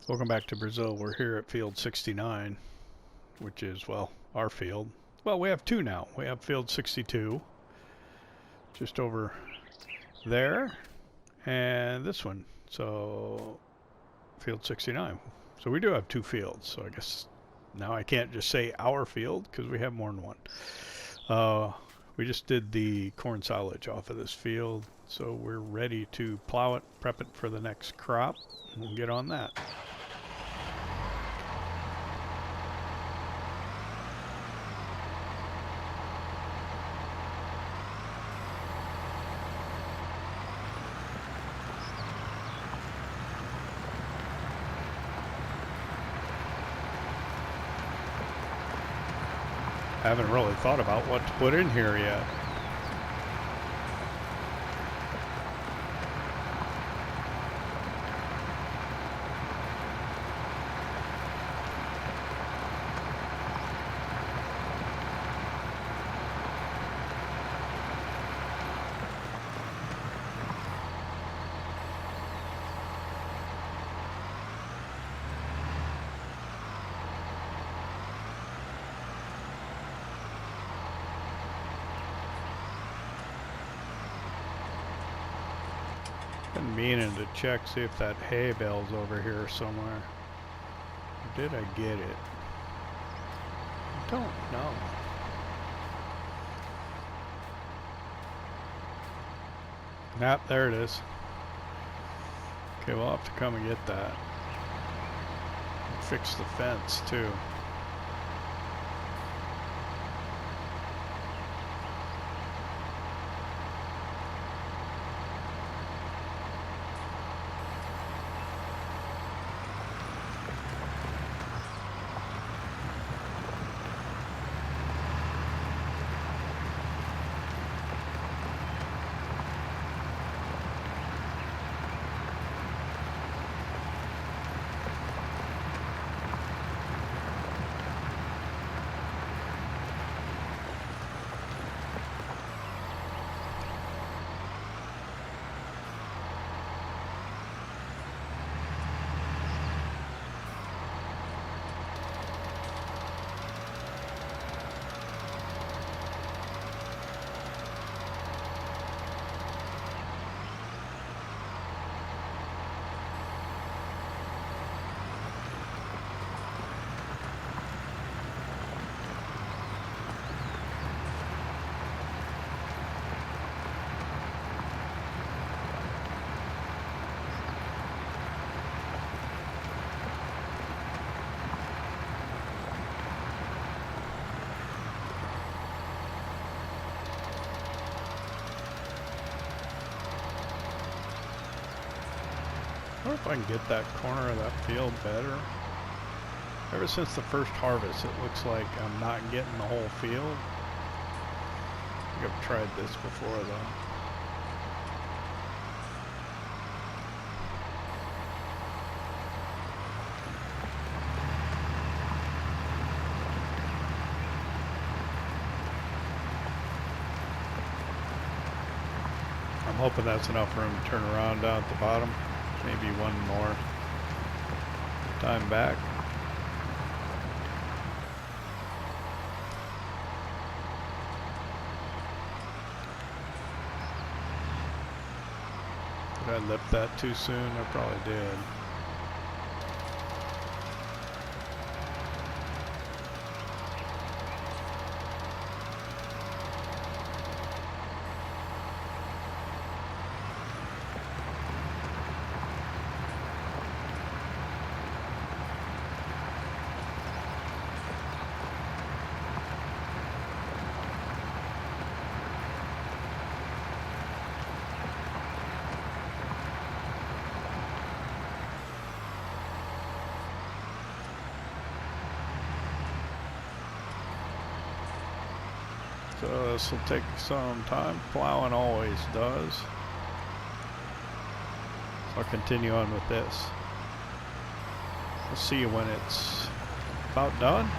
Welcome back to Brazil. We're here at field 69, which is, well, our field. Well, we have two now. We have field 62, just over there, and this one. So, field 69. So we do have two fields. So I guess now I can't just say our field because we have more than one. We just did the corn silage off of this field, so we're ready to plow it, prep it for the next crop, and we'll get on that. I haven't really thought about what to put in here yet. Been meaning to check, see if that hay bale's over here somewhere. Or did I get it? I don't know. Nope, there it is. Okay, we'll have to come and get that. And fix the fence too. I wonder if I can get that corner of that field better. Ever since the first harvest, it looks like I'm not getting the whole field. I think I've tried this before though. I'm hoping that's enough room to turn around down at the bottom. Maybe one more time back. Did I lift that too soon? I probably did. So this will take some time. Plowing always does. So I'll continue on with this. I'll see you when it's about done.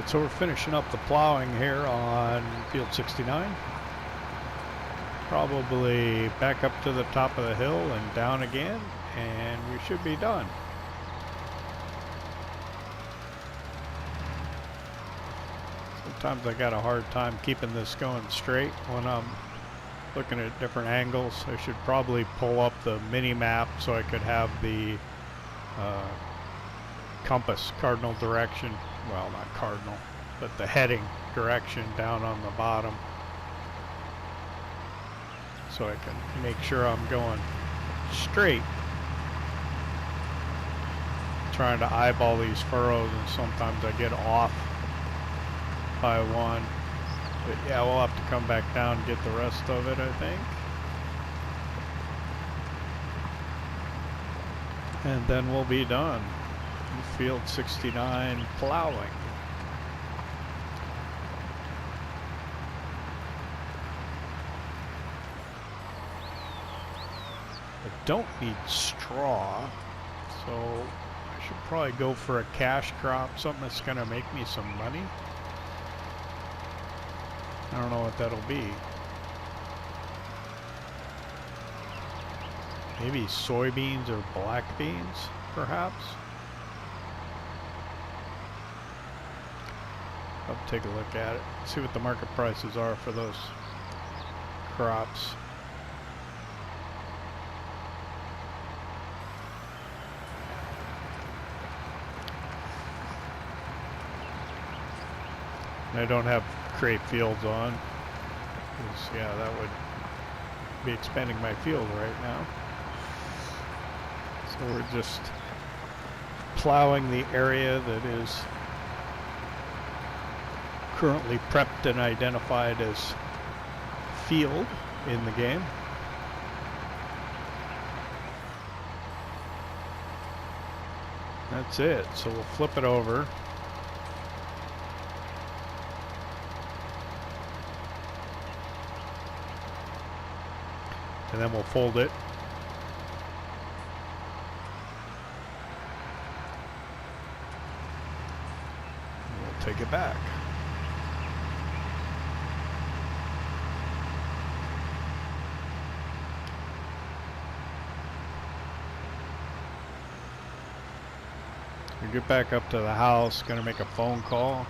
Alright, so we're finishing up the plowing here on field 69. Probably back up to the top of the hill and down again, and we should be done. Sometimes I got a hard time keeping this going straight when I'm looking at different angles. I should probably pull up the mini map so I could have the compass cardinal direction, well, not cardinal, but the heading direction down on the bottom, so I can make sure I'm going straight. Trying to eyeball these furrows, and sometimes I get off by one. But yeah, we'll have to come back down and get the rest of it, I think. And then we'll be done. Field 69 plowing. I don't need straw, so I should probably go for a cash crop, something that's going to make me some money. I don't know what that'll be. Maybe soybeans or black beans, perhaps. I'll take a look at it, see what the market prices are for those crops. And I don't have create fields on, because yeah, that would be expanding my field right now. So we're just plowing the area that is currently prepped and identified as field in the game. That's it. So we'll flip it over. And then we'll fold it. And we'll take it back. We get back up to the house, gonna make a phone call.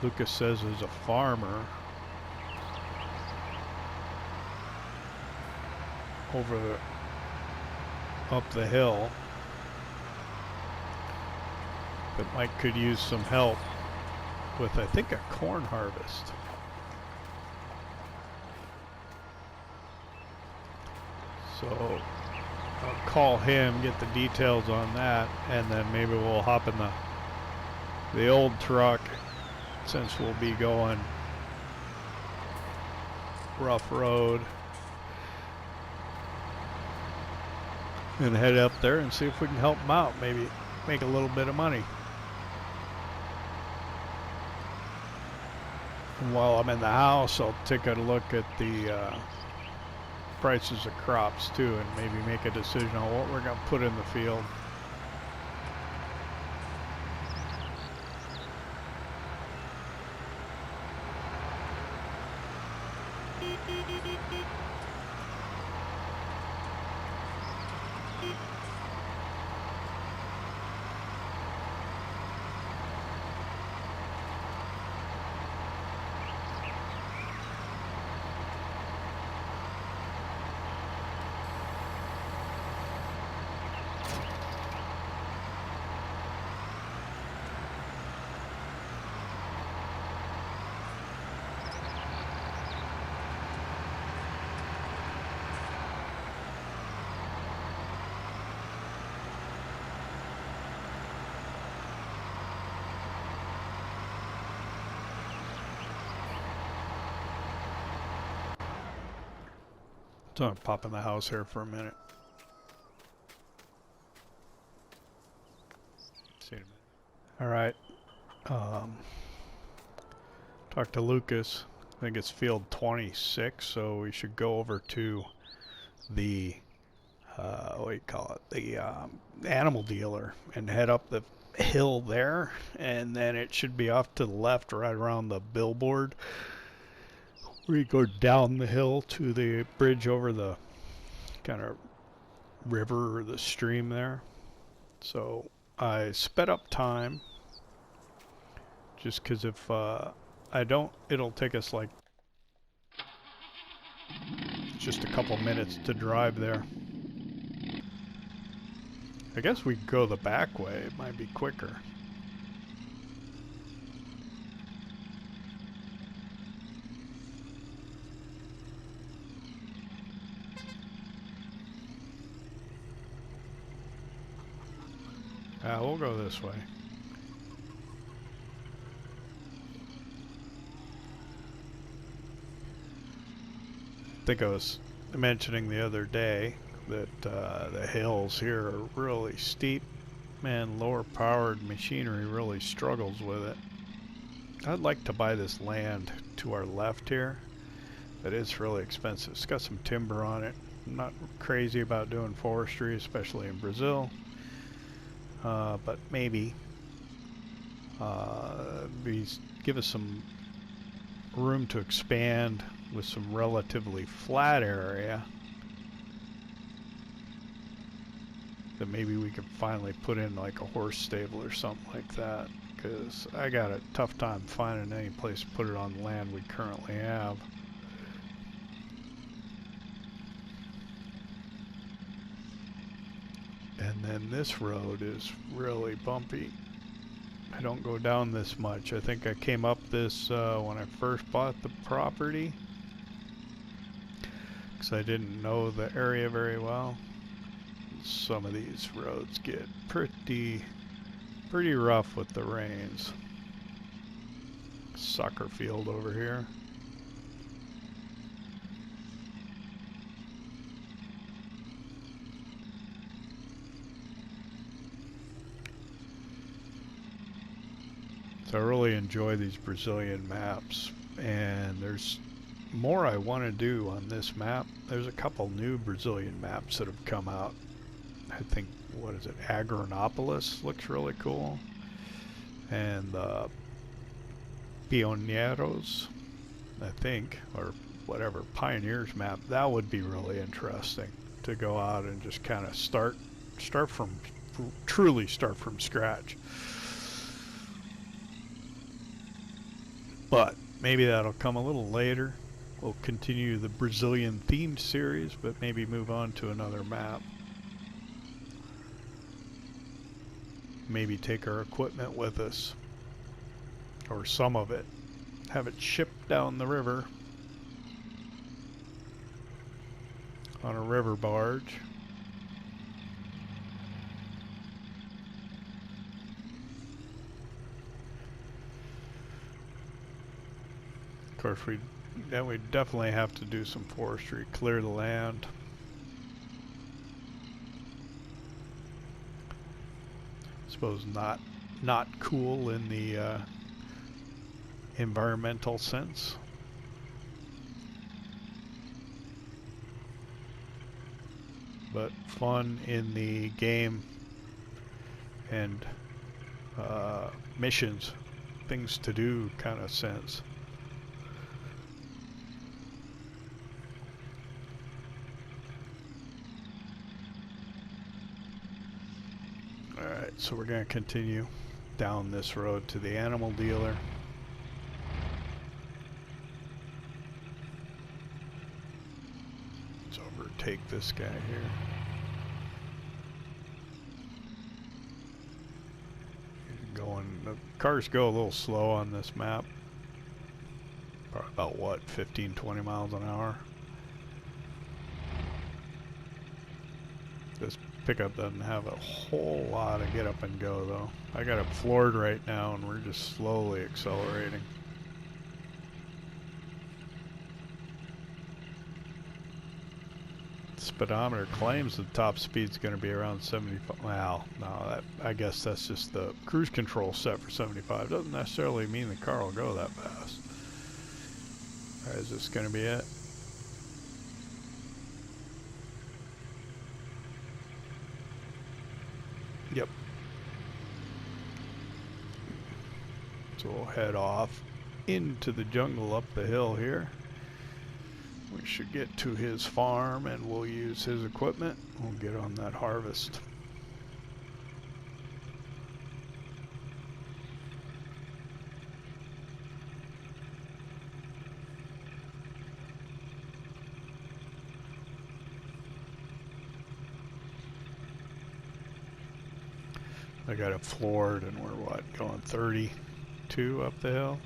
Lucas says there's a farmer up the hill that Mike could use some help with, I think, a corn harvest. So I'll call him, get the details on that, and then maybe we'll hop in the old truck, since we'll be going rough road, and head up there and see if we can help them out, maybe make a little bit of money. And while I'm in the house, I'll take a look at the prices of crops too, and maybe make a decision on what we're going to put in the field. So I'm popping the house here for a minute. See you in a minute. All right. Talk to Lucas. I think it's field 26, so we should go over to the what do you call it? The animal dealer, and head up the hill there, and then it should be off to the left, right around the billboard. We go down the hill to the bridge over the kind of river or the stream there. So I sped up time just because if I don't, it'll take us like just a couple minutes to drive there. I guess we could go the back way, it might be quicker. We'll go this way. I think I was mentioning the other day that the hills here are really steep. Man, lower powered machinery really struggles with it. I'd like to buy this land to our left here, but it's really expensive. It's got some timber on it. I'm not crazy about doing forestry, especially in Brazil. But maybe give us some room to expand with some relatively flat area that maybe we could finally put in like a horse stable or something like that, because I got a tough time finding any place to put it on the land we currently have. And then this road is really bumpy. I don't go down this much. I think I came up this when I first bought the property, because I didn't know the area very well. Some of these roads get pretty rough with the rains. Soccer field over here. So I really enjoy these Brazilian maps, and there's more I want to do on this map. There's a couple new Brazilian maps that have come out. I think, what is it, Agronopolis looks really cool, and Pioneiros, I think, or whatever, Pioneers map. That would be really interesting to go out and just kind of truly start from scratch. But maybe that'll come a little later. We'll continue the Brazilian themed series, but maybe move on to another map. Maybe take our equipment with us, or some of it, have it shipped down the river on a river barge. Of course, we definitely have to do some forestry, clear the land. Suppose not cool in the environmental sense, but fun in the game and missions, things to do kind of sense. Alright, so we're going to continue down this road to the animal dealer. Let's overtake this guy here. The cars go a little slow on this map. Probably about what, 15-20 miles an hour. This pickup doesn't have a whole lot of get up and go though. I got it floored right now and we're just slowly accelerating. Speedometer claims the top speed's going to be around 75. Well, no, I guess that's just the cruise control set for 75. Doesn't necessarily mean the car will go that fast. Alright, is this going to be it? So we'll head off into the jungle up the hill here. We should get to his farm and we'll use his equipment. We'll get on that harvest. I got it floored and we're what, going 32 up the hill?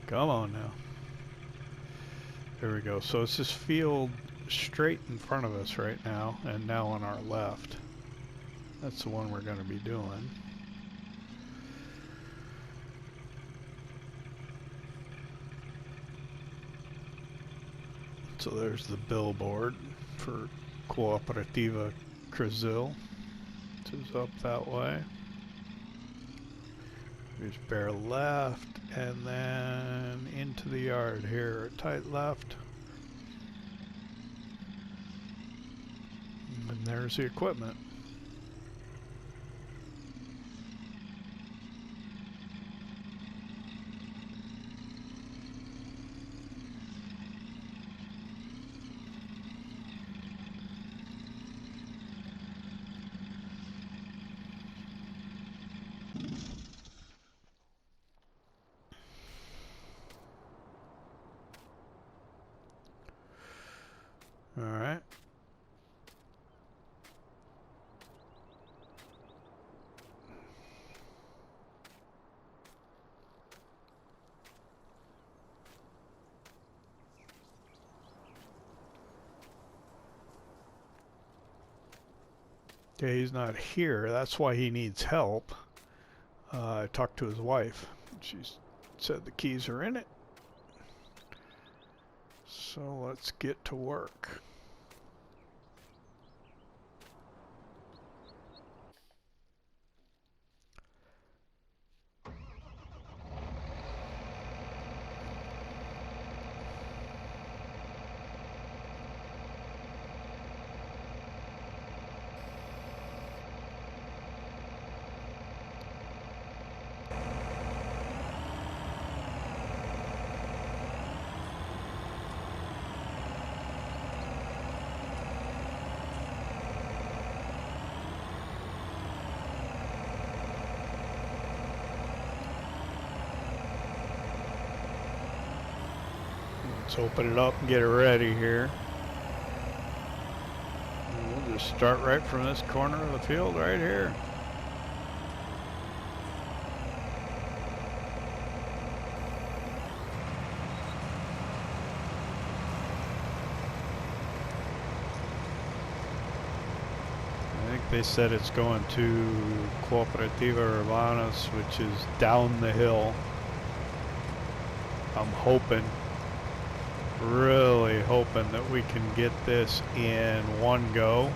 Come on now. There we go. So it's this field straight in front of us right now, and now on our left. That's the one we're going to be doing. So there's the billboard for Cooperativa Crazil, which is up that way. Just bear left and then into the yard here, tight left. And there's the equipment. All right. Okay, he's not here. That's why he needs help. I talked to his wife. She said the keys are in it. So let's get to work. Let's open it up and get it ready here. And we'll just start right from this corner of the field right here. I think they said it's going to Cooperativa Urbanas, which is down the hill. I'm hoping, really hoping that we can get this in one go.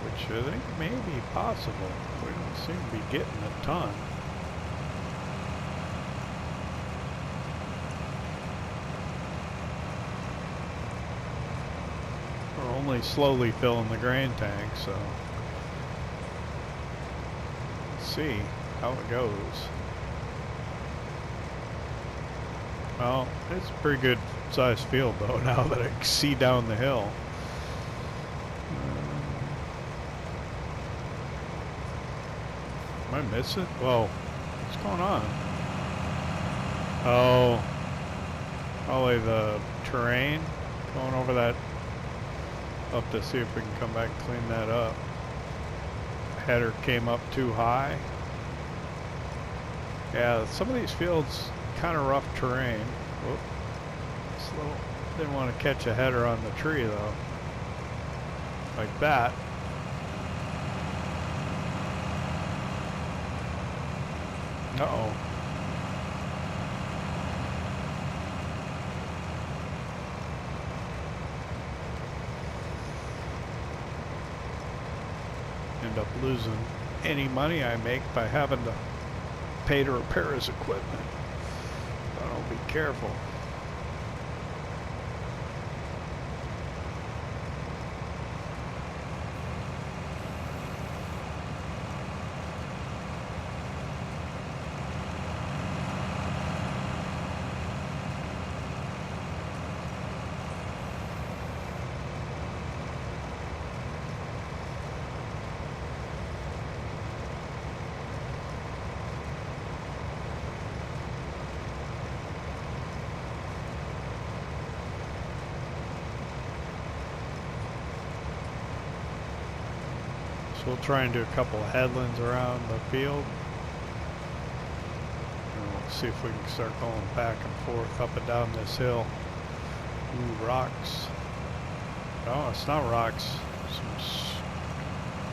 Which I think may be possible. We don't seem to be getting a ton. We're only slowly filling the grain tank, so let's see how it goes. Well, it's a pretty good sized field though, now that I can see down the hill. Am I missing? Whoa, what's going on? Oh, probably the terrain. Going over that up to see if we can come back and clean that up. Header came up too high. Yeah, some of these fields kind of rough terrain. Whoop. Slow. Didn't want to catch a header on the tree though. like that. Uh-oh. End up losing any money I make by having to pay to repair his equipment. So I'll be careful. So we'll try and do a couple of headlands around the field. And we'll see if we can start going back and forth up and down this hill. Ooh, rocks. Oh, it's not rocks. Some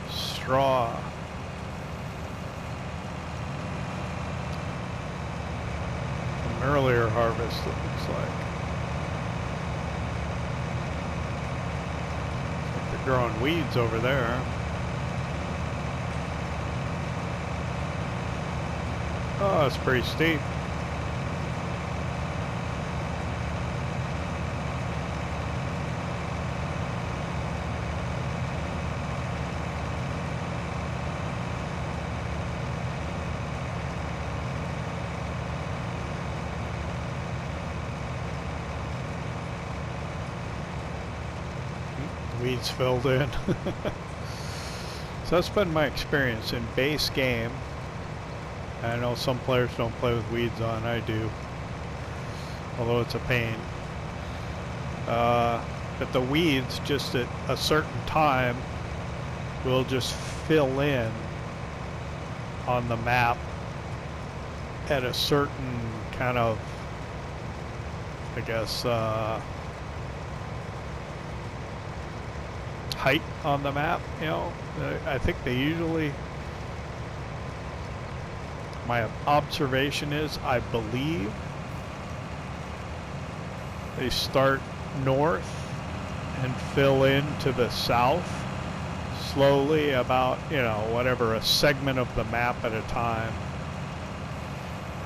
straw. An earlier harvest, it looks like. They're growing weeds over there. Oh, it's pretty steep. Weeds filled in. So that's been my experience in base game. I know some players don't play with weeds on, I do, although it's a pain. But the weeds, just at a certain time, will just fill in on the map at a certain kind of, I guess, height on the map, you know. I think they usually, my observation is, I believe they start north and fill in to the south slowly, about, you know, whatever, a segment of the map at a time.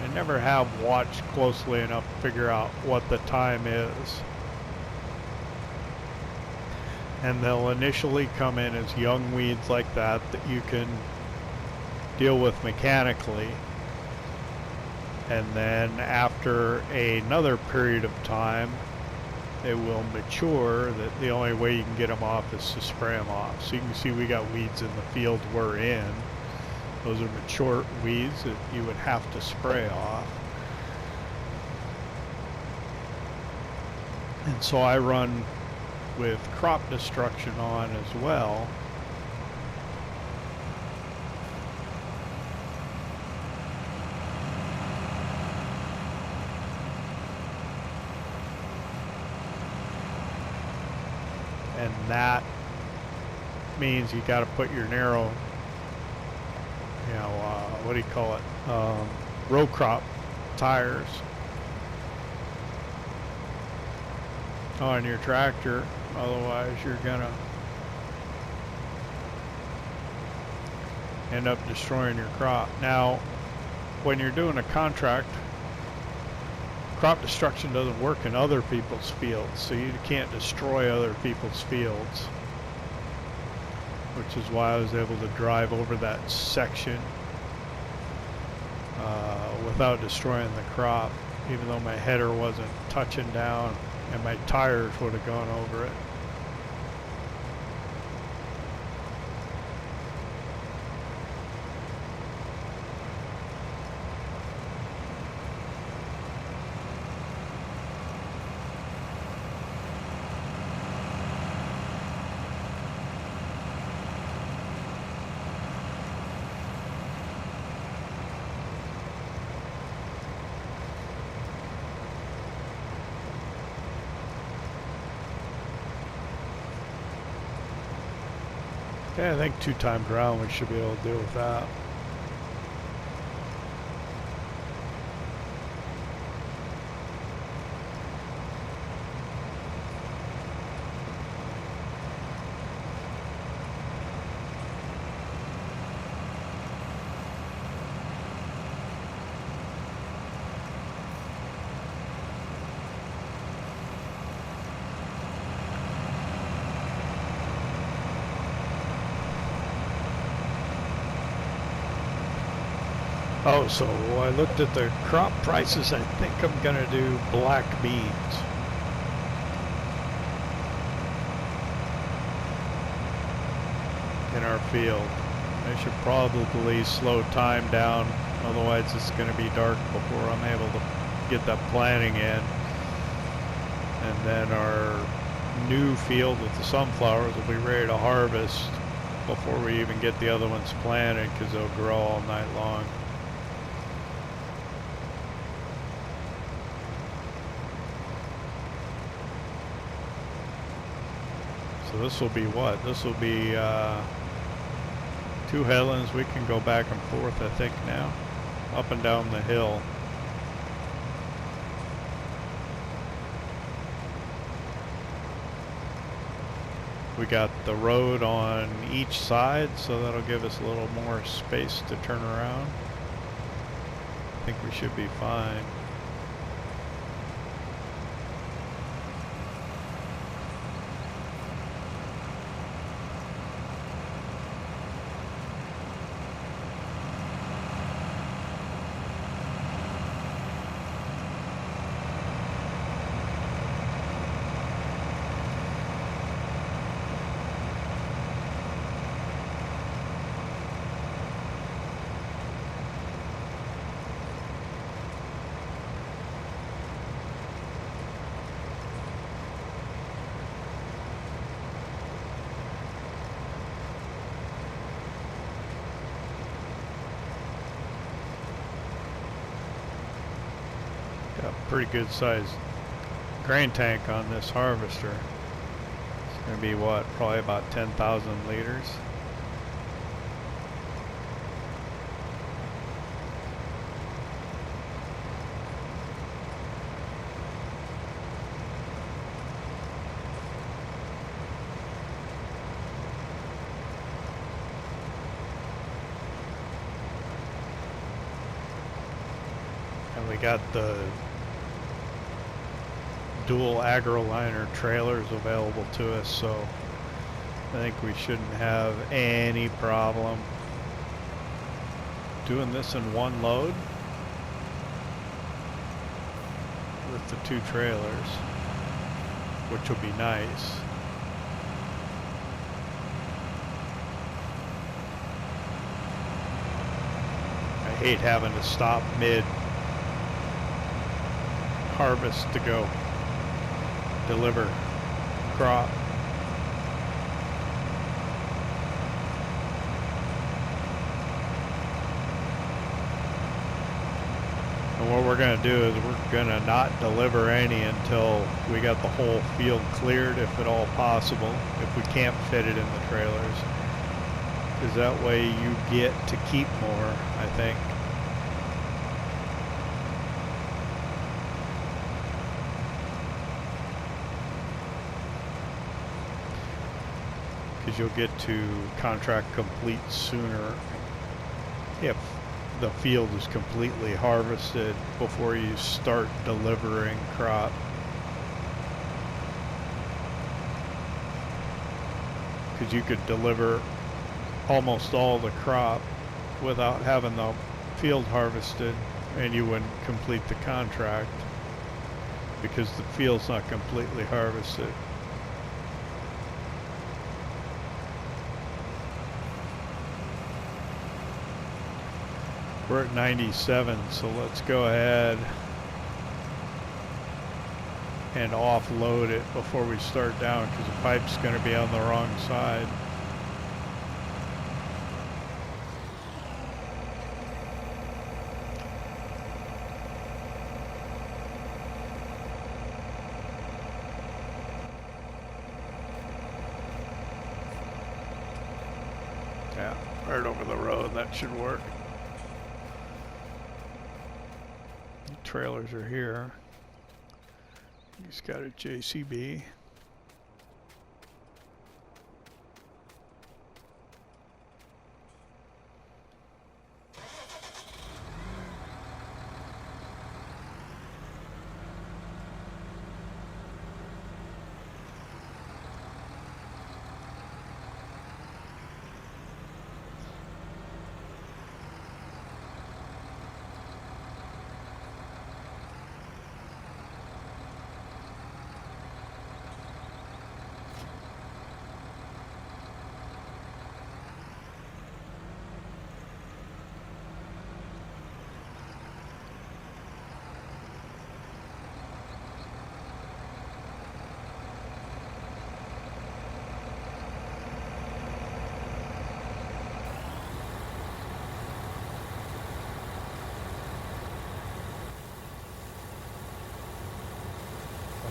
I never have watched closely enough to figure out what the time is. And they'll initially come in as young weeds like that you can deal with mechanically. And then after another period of time, they will mature. That the only way you can get them off is to spray them off. So you can see we got weeds in the field we're in. Those are mature weeds that you would have to spray off. And so I run with crop destruction on as well. And that means you got to put your narrow, you know, what do you call it? Row crop tires on your tractor. Otherwise, you're gonna end up destroying your crop. Now, when you're doing a contract, crop destruction doesn't work in other people's fields, so you can't destroy other people's fields, which is why I was able to drive over that section without destroying the crop, even though my header wasn't touching down and my tires would have gone over it. Yeah, I think 2 times around we should be able to deal with that. Oh, so I looked at the crop prices. I think I'm gonna do black beans. In our field. I should probably slow time down, otherwise it's gonna be dark before I'm able to get that planting in. And then our new field with the sunflowers will be ready to harvest before we even get the other ones planted, because they'll grow all night long. So this will be what? This will be 2 headlands. We can go back and forth, I think, now. Up and down the hill. We got the road on each side, so that'll give us a little more space to turn around. I think we should be fine. Got a pretty good sized grain tank on this harvester. It's going to be what, probably about 10,000 liters. And we got the dual agro liner trailers available to us, so I think we shouldn't have any problem doing this in one load with the 2 trailers, which will be nice. I hate having to stop mid harvest to go deliver crop. And what we're going to do is we're going to not deliver any until we got the whole field cleared, if at all possible, if we can't fit it in the trailers, because that way you get to keep more, I think. Because you'll get to contract complete sooner if the field is completely harvested before you start delivering crop. Because you could deliver almost all the crop without having the field harvested, and you wouldn't complete the contract because the field's not completely harvested. We're at 97, so let's go ahead and offload it before we start down, because the pipe's going to be on the wrong side. Yeah, right over the road. That should work. The trailers are here. He's got a JCB.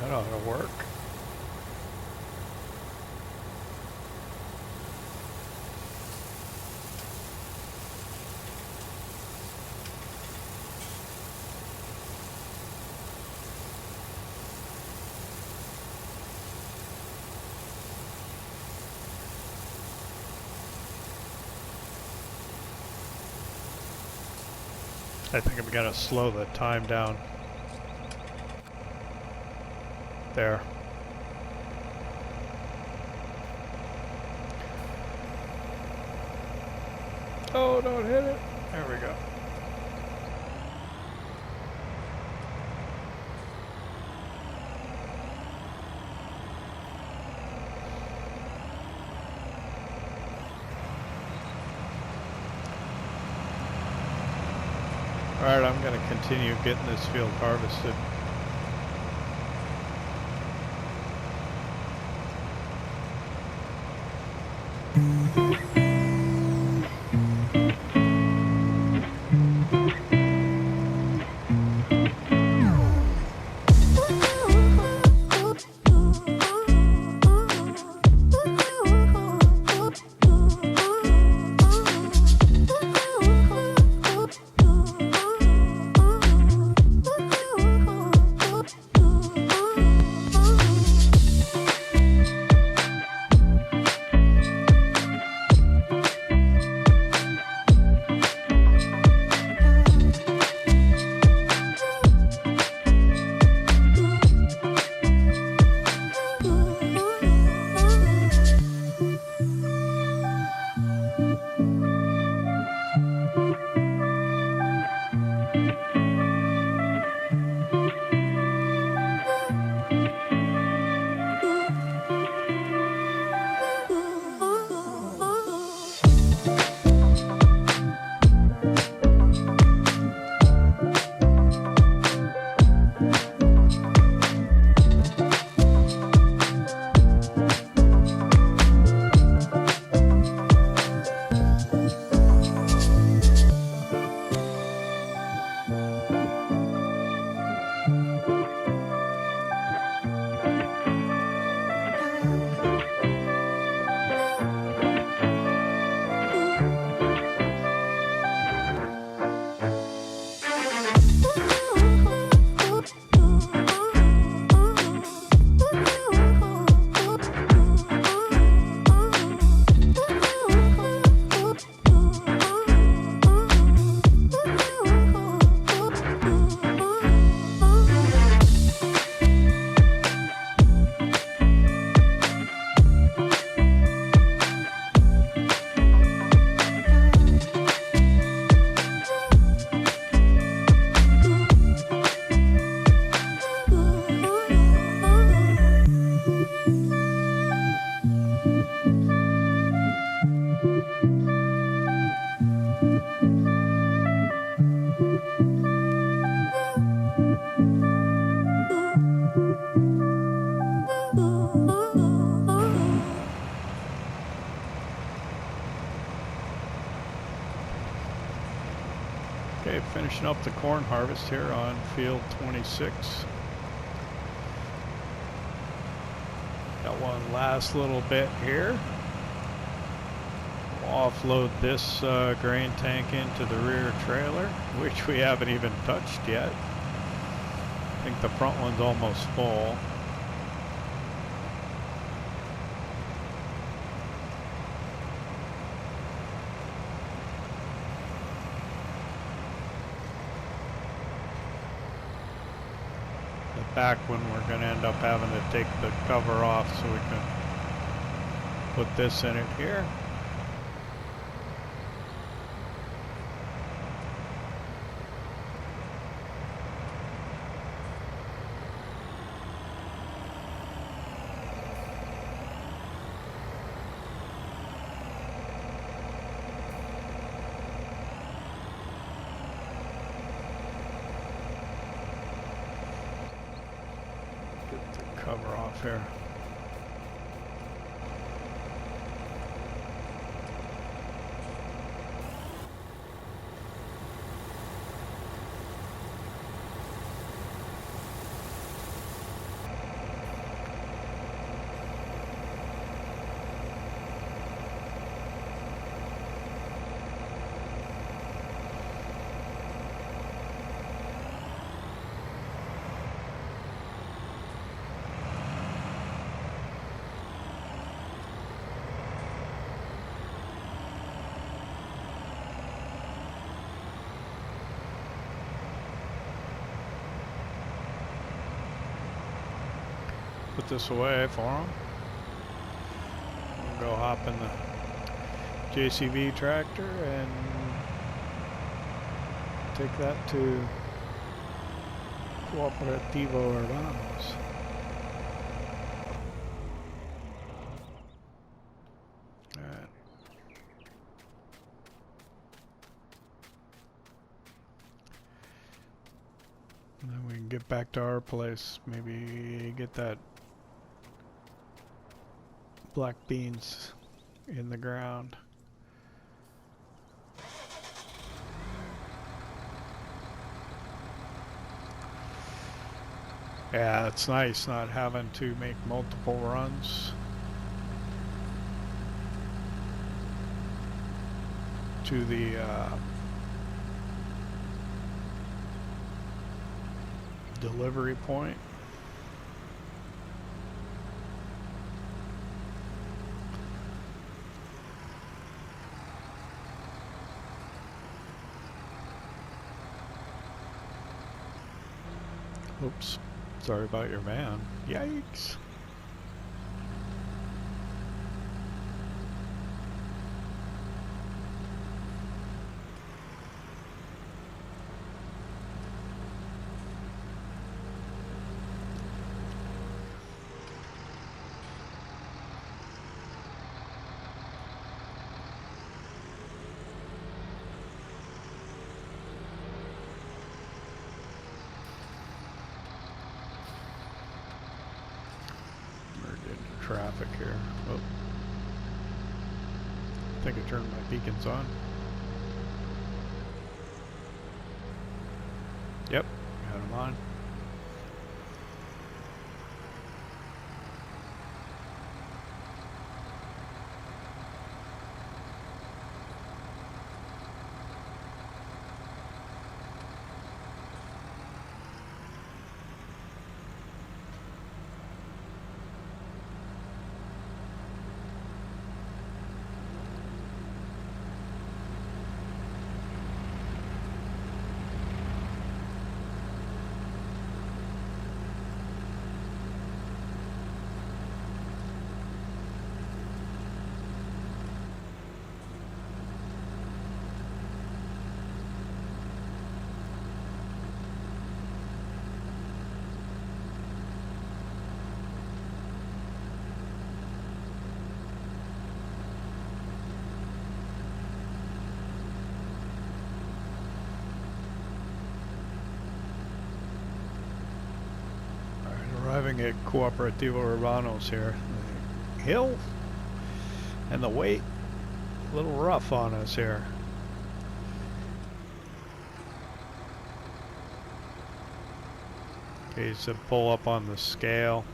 That ought to work. I think I'm gonna slow the time down. There. Oh, don't hit it. There we go. All right, I'm going to continue getting this field harvested. Okay, finishing up the corn harvest here on field 26. Got one last little bit here. offload this grain tank into the rear trailer, which we haven't even touched yet. I think the front one's almost full. The back one we're going to end up having to take the cover off so we can put this in it here. Get the cover off here. Put this away for them. We'll go hop in the JCB tractor and take that to Cooperativo Urbanos. Alright. And then we can get back to our place. Maybe get that black beans in the ground. Yeah, it's nice not having to make multiple runs to the delivery point. Oops, sorry about your van. Yikes. Traffic here. Oh. I think I turned my beacons on. Yep, got them on. Arriving at Cooperativo Urbanos here. The hill and the weight a little rough on us here. Okay, so pull up on the scale.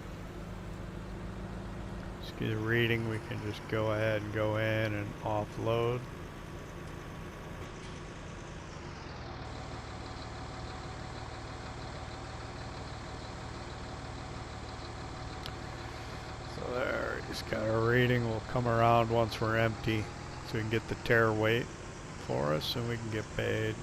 See Get a reading, we can just go ahead and go in and offload. So there, just got our reading. We'll come around once we're empty so we can get the tare weight for us and we can get paid.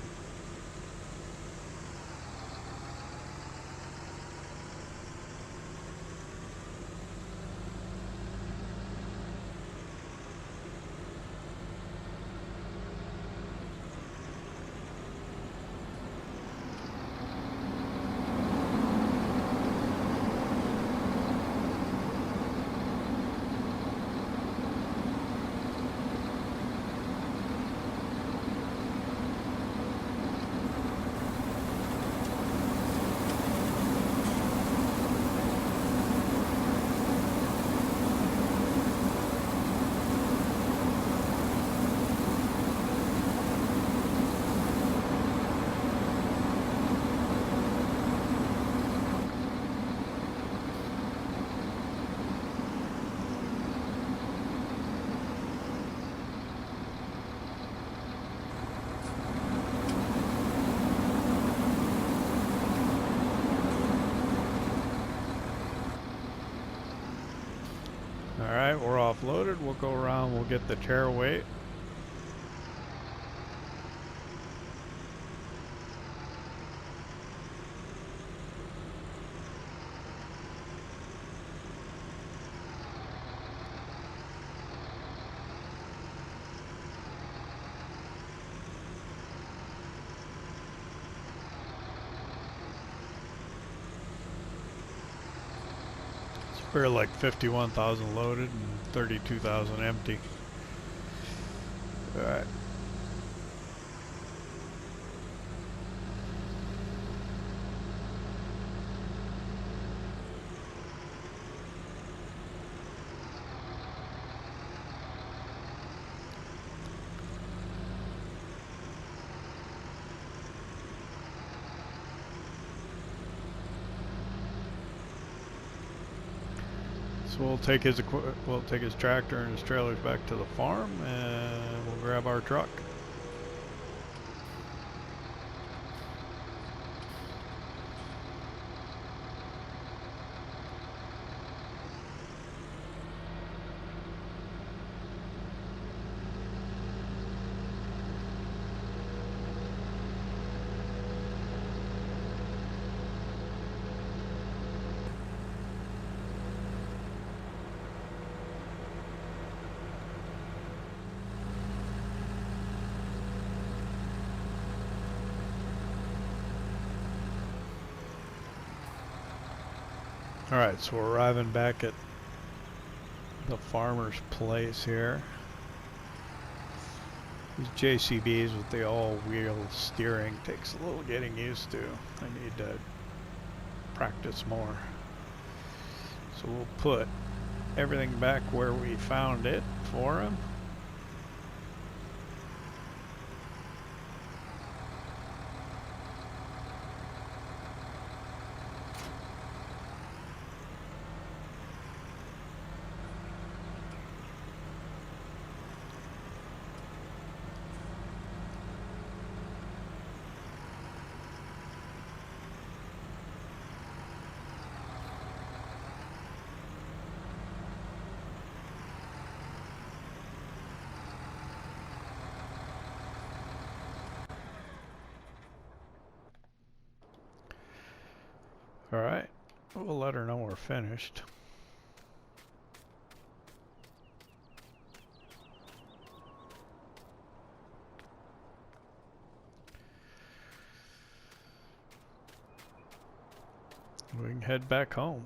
Alright, we're offloaded. We'll go around, we'll get the tare weight. We're like 51,000 loaded and 32,000 empty. Alright. So we'll take his tractor and his trailers back to the farm, and we'll grab our truck. Alright, so we're arriving back at the farmer's place here. These JCBs with the all-wheel steering takes a little getting used to. I need to practice more. So we'll put everything back where we found it for him. Alright, we'll let her know we're finished. We can head back home.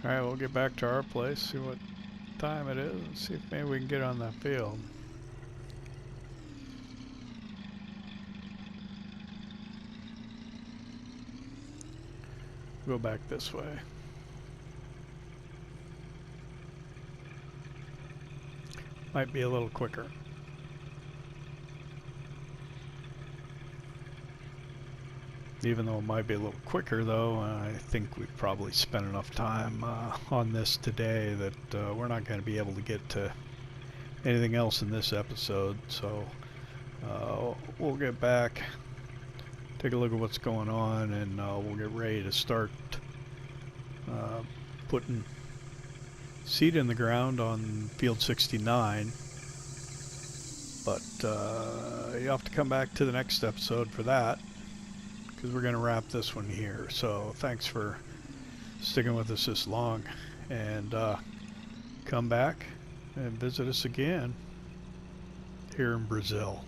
Alright, we'll get back to our place, see what time it is, and see if maybe we can get on that field. Go back this way. Might be a little quicker. Even though it might be a little quicker, though, I think we've probably spent enough time on this today that we're not going to be able to get to anything else in this episode. So we'll get back, take a look at what's going on, and we'll get ready to start putting seed in the ground on field 69. But you have to come back to the next episode for that, because we're going to wrap this one here. So thanks for sticking with us this long, and come back and visit us again here in Brazil.